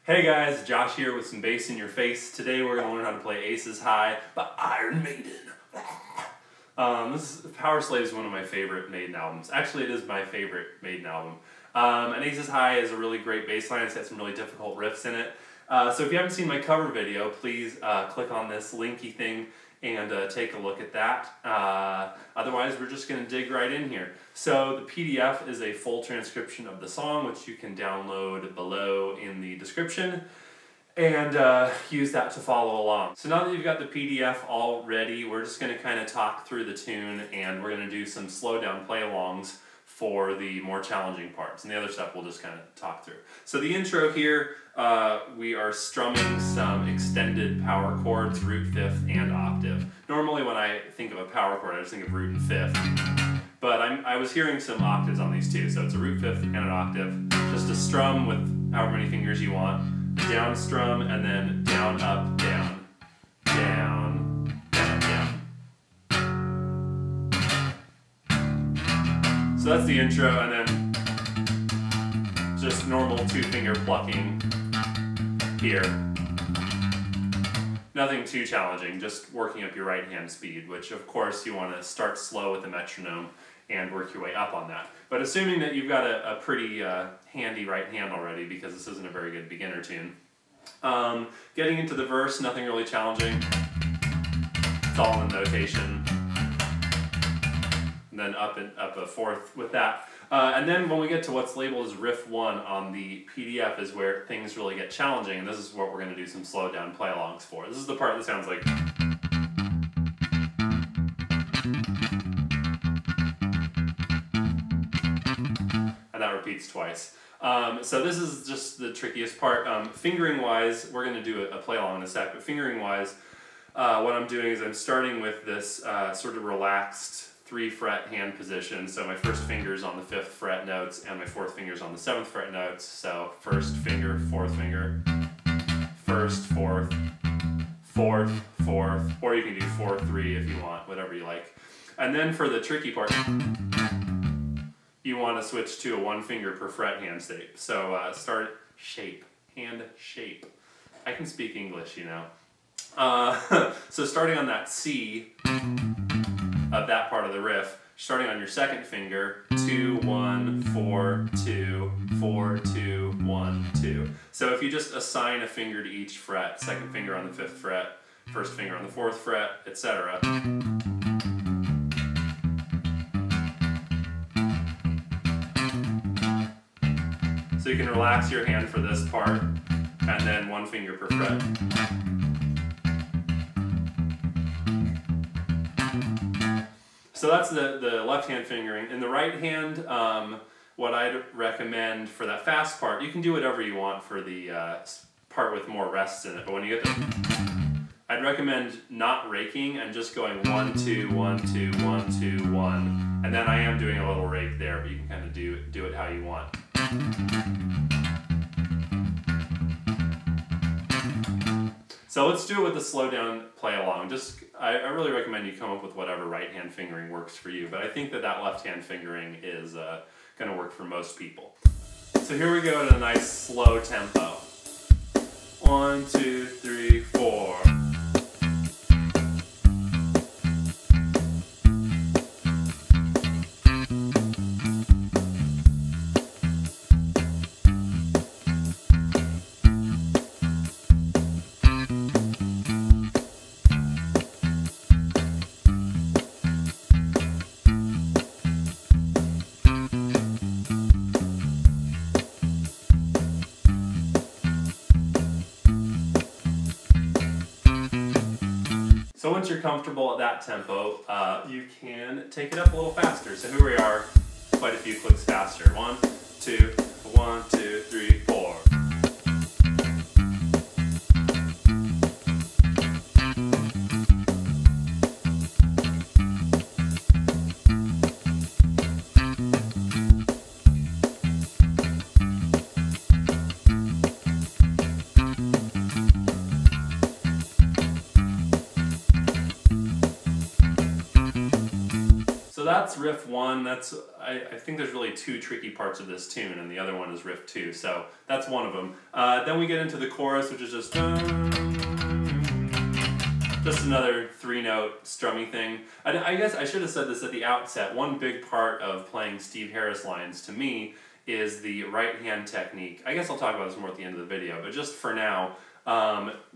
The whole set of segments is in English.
Hey guys, Josh here with some bass in your face. Today we're going to learn how to play Aces High by Iron Maiden. Powerslave is one of my favorite Maiden albums. Actually, it is my favorite Maiden album. And Aces High is a really great bass line. It's got some really difficult riffs in it. So if you haven't seen my cover video, please click on this linky thing and take a look at that. Otherwise, we're just going to dig right in here. So the PDF is a full transcription of the song, which you can download below in the description and use that to follow along. So now that you've got the PDF all ready, we're just going to kind of talk through the tune, and we're going to do some slow down play-alongs for the more challenging parts, and the other stuff we'll just kind of talk through. So the intro here, we are strumming some extended power chords, root, fifth, and octave. Normally when I think of a power chord, I just think of root and fifth, but I was hearing some octaves on these too, so it's a root, fifth, and an octave. Just a strum with however many fingers you want, down strum, and then down, up, down, down, down, down. So that's the intro, and then just normal two-finger plucking here. Nothing too challenging, just working up your right hand speed, which of course you want to start slow with the metronome and work your way up on that. But assuming that you've got a pretty handy right hand already, because this isn't a very good beginner tune. Getting into the verse, nothing really challenging. It's all in notation. And then up a fourth with that. And then when we get to what's labeled as riff 1 on the PDF is where things really get challenging, and this is what we're going to do some slow down play-alongs for. This is the part that sounds like... and that repeats twice. So this is just the trickiest part. Fingering-wise, we're going to do a play-along in a sec, but fingering-wise, what I'm doing is I'm starting with this sort of relaxed 3-fret hand position. So my first finger's on the 5th fret notes and my 4th finger's on the 7th fret notes. So first finger, 4th finger, 1st, 4th, 4th, 4th, or you can do 4-3 if you want, whatever you like. And then for the tricky part, you want to switch to a 1-finger per fret hand shape. So start shape, hand shape. I can speak English, you know. So starting on that C of that part of the riff, starting on your 2nd finger, 2, 1, 4, 2, 4, 2, 1, 2. So if you just assign a finger to each fret, 2nd finger on the 5th fret, 1st finger on the 4th fret, etc. So you can relax your hand for this part, and then 1 finger per fret. So that's the left hand fingering. In the right hand, what I'd recommend for that fast part, you can do whatever you want for the part with more rests in it, but when you get to, I'd recommend not raking and just going 1, 2, 1, 2, 1, 2, 1. And then I am doing a little rake there, but you can kind of do it how you want. So let's do it with the slow down play along. I really recommend you come up with whatever right hand fingering works for you, but I think that left hand fingering is going to work for most people. So here we go at a nice slow tempo. 1, 2, 3, 4. So once you're comfortable at that tempo, you can take it up a little faster. So here we are, quite a few clicks faster. 1, 2, 1, 2, 3, 4. So that's riff 1. I think there's really 2 tricky parts of this tune, and the other one is riff 2, so that's one of them. Then we get into the chorus, which is just another 3-note strummy thing. I guess I should have said this at the outset. One big part of playing Steve Harris lines, to me, is the right hand technique. I guess I'll talk about this more at the end of the video, but just for now,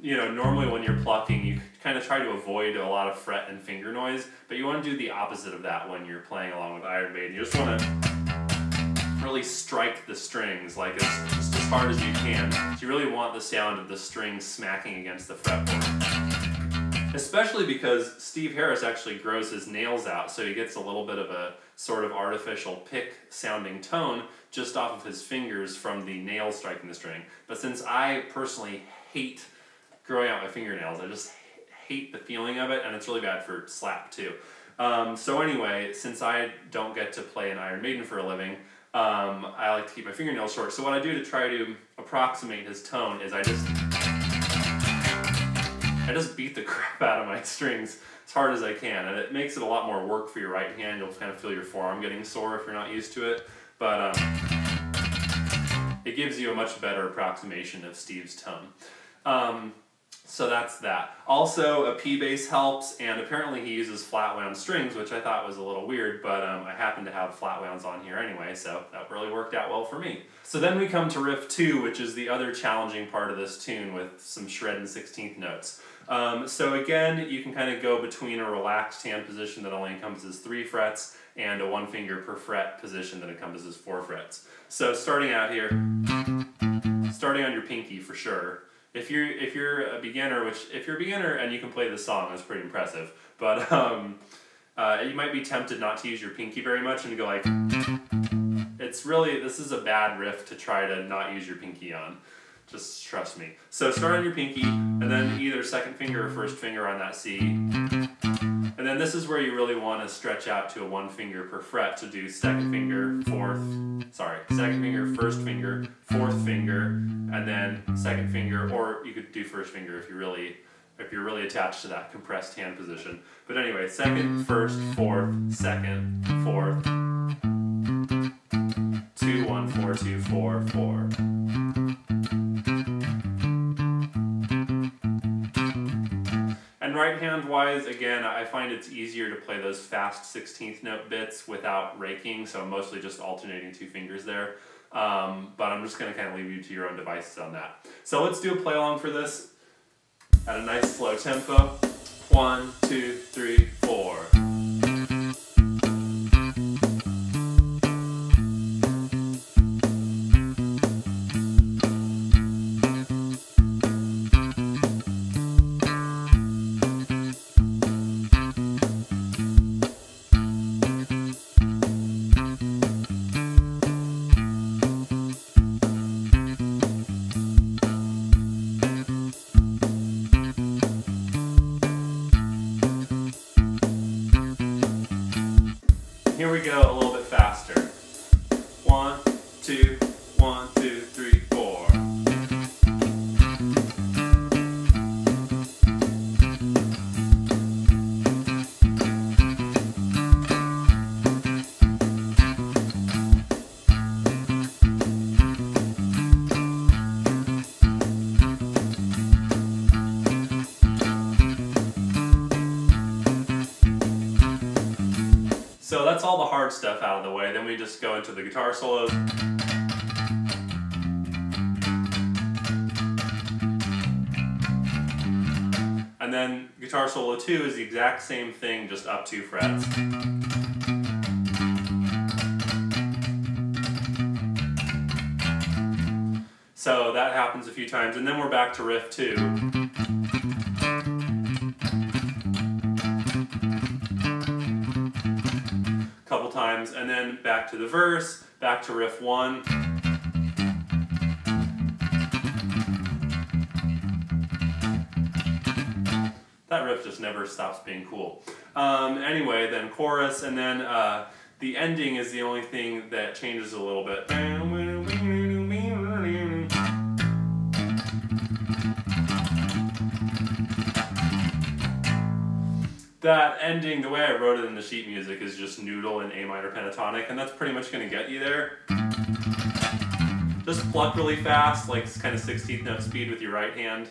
you know, normally when you're plucking, you kind of try to avoid a lot of fret and finger noise, but you want to do the opposite of that when you're playing along with Iron Maiden. You just want to really strike the strings like just as hard as you can. So you really want the sound of the strings smacking against the fretboard. Especially because Steve Harris actually grows his nails out, so he gets a little bit of a sort of artificial pick sounding tone just off of his fingers from the nail striking the string. But since I personally hate growing out my fingernails, I just hate the feeling of it, and it's really bad for slap too. So anyway, since I don't get to play an Iron Maiden for a living, I like to keep my fingernails short. So what I do to try to approximate his tone is I just beat the crap out of my strings as hard as I can, and it makes it a lot more work for your right hand. You'll kind of feel your forearm getting sore if you're not used to it, but it gives you a much better approximation of Steve's tone. So that's that. Also, a P bass helps, and apparently he uses flat wound strings, which I thought was a little weird, but I happen to have flat wounds on here anyway, so that really worked out well for me. So then we come to riff 2, which is the other challenging part of this tune with some shred and 16th notes. So again, you can kind of go between a relaxed hand position that only encompasses 3 frets and a 1 finger per fret position that encompasses 4 frets. So starting out here, starting on your pinky for sure. If you're a beginner, if you're a beginner and you can play this song, that's pretty impressive. But you might be tempted not to use your pinky very much and to go like, this is a bad riff to try to not use your pinky on. Just trust me. So start on your pinky, and then either second finger or first finger on that C. And then this is where you really want to stretch out to a 1 finger per fret to do second finger, first finger, 4th finger, and then second finger, or you could do first finger if you're really attached to that compressed hand position. But anyway, second, first, 4th, second, 4th, 2, 1, 4, 2, 4, 4. And right hand wise, again, I find it's easier to play those fast 16th note bits without raking, so I'm mostly just alternating 2 fingers there. But I'm just going to kind of leave you to your own devices on that. So let's do a play along for this at a nice slow tempo. 1, 2, 3, 4. Here we go a little bit faster. 1, 2, 1, 2, 3, 4. So that's all the hard stuff out of the way. Then we just go into the guitar solos. And then guitar solo 2 is the exact same thing, just up 2 frets. So that happens a few times, and then we're back to riff 2. Couple times, and then back to the verse, back to riff 1. That riff just never stops being cool. Anyway, then chorus, and then the ending is the only thing that changes a little bit. that ending, the way I wrote it in the sheet music, is just noodle in A minor pentatonic, and that's pretty much going to get you there. Just pluck really fast, like kind of 16th note speed with your right hand.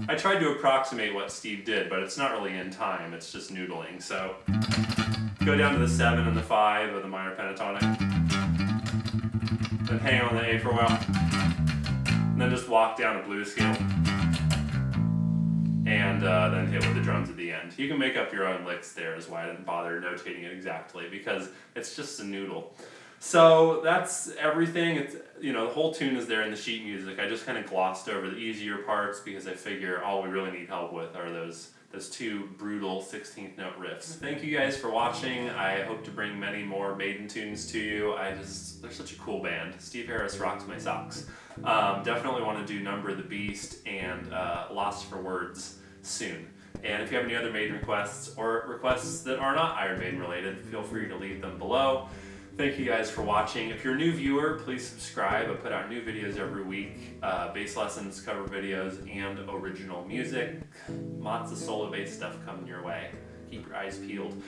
I tried to approximate what Steve did, but it's not really in time, it's just noodling. So go down to the 7 and the 5 of the minor pentatonic, then hang on the A for a while, and then just walk down a blues scale, and then hit with the drums at the end. You can make up your own licks there, is why I didn't bother notating it exactly, because it's just a noodle. So that's everything. It's, you know, the whole tune is there in the sheet music. I just kind of glossed over the easier parts because I figure all we really need help with are those two brutal 16th note riffs. Thank you guys for watching. I hope to bring many more Maiden tunes to you. They're such a cool band. Steve Harris rocks my socks. Definitely want to do Number of the Beast and Lost for Words soon. And if you have any other Maiden requests or requests that are not Iron Maiden related, feel free to leave them below. Thank you guys for watching. If you're a new viewer, please subscribe. I put out new videos every week, bass lessons, cover videos, and original music. Lots of solo bass stuff coming your way. Keep your eyes peeled.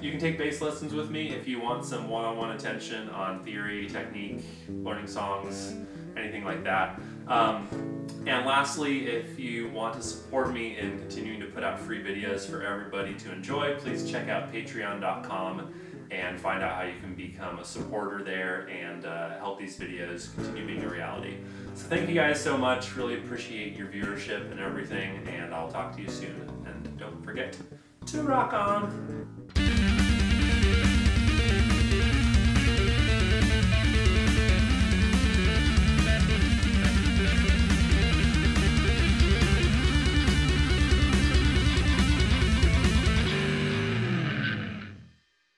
You can take bass lessons with me if you want some one-on-one attention on theory, technique, learning songs, anything like that. And lastly, if you want to support me in continuing to put out free videos for everybody to enjoy, please check out patreon.com and find out how you can become a supporter there and help these videos continue being a reality. So thank you guys so much. Really appreciate your viewership and everything, and I'll talk to you soon. And don't forget to rock on!